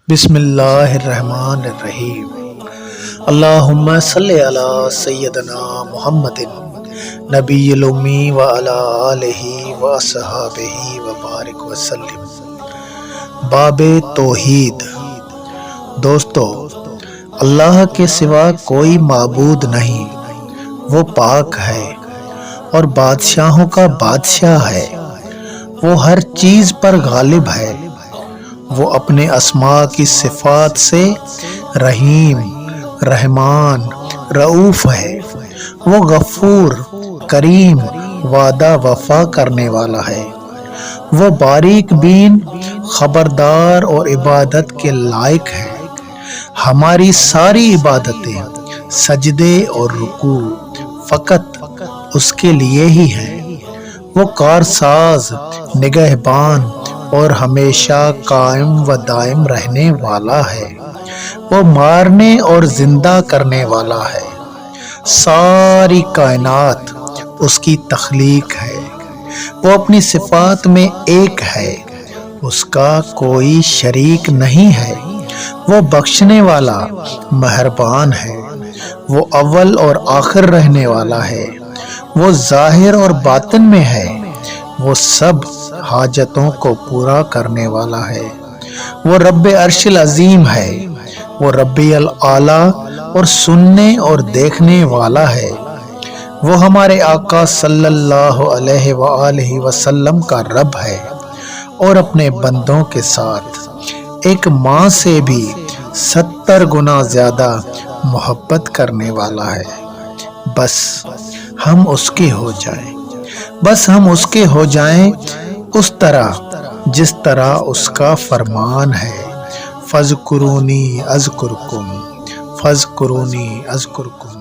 بسم اللہ الرحمن الرحیم۔ اللہم صلی علی سیدنا محمد نبی الامی وعلی آلہ واصحابہ وبارک وسلم۔ باب توحید۔ دوستو، اللہ کے سوا کوئی معبود نہیں، وہ پاک ہے اور بادشاہوں کا بادشاہ ہے، وہ ہر چیز پر غالب ہے، وہ اپنے اسماء کی صفات سے رحیم، رحمان، رؤوف ہے، وہ غفور، کریم، وعدہ وفا کرنے والا ہے، وہ باریک بین، خبردار اور عبادت کے لائق ہے۔ ہماری ساری عبادتیں، سجدے اور رکوع فقط اس کے لیے ہی ہیں۔ وہ کارساز، نگہبان اور ہمیشہ قائم و دائم رہنے والا ہے، وہ مارنے اور زندہ کرنے والا ہے۔ ساری کائنات اس کی تخلیق ہے، وہ اپنی صفات میں ایک ہے، اس کا کوئی شریک نہیں ہے، وہ بخشنے والا مہربان ہے، وہ اول اور آخر رہنے والا ہے، وہ ظاہر اور باطن میں ہے، وہ سب حاجتوں کو پورا کرنے والا ہے، وہ رب عرش العظیم ہے، وہ ربی الاعلی اور سننے اور دیکھنے والا ہے۔ وہ ہمارے آقا صلی اللہ علیہ وآلہ وسلم کا رب ہے اور اپنے بندوں کے ساتھ ایک ماں سے بھی 70 گنا زیادہ محبت کرنے والا ہے۔ بس ہم اس کے ہو جائیں اس طرح جس طرح اس کا فرمان ہے، فاذکرونی اذکرکم، فاذکرونی اذکرکم۔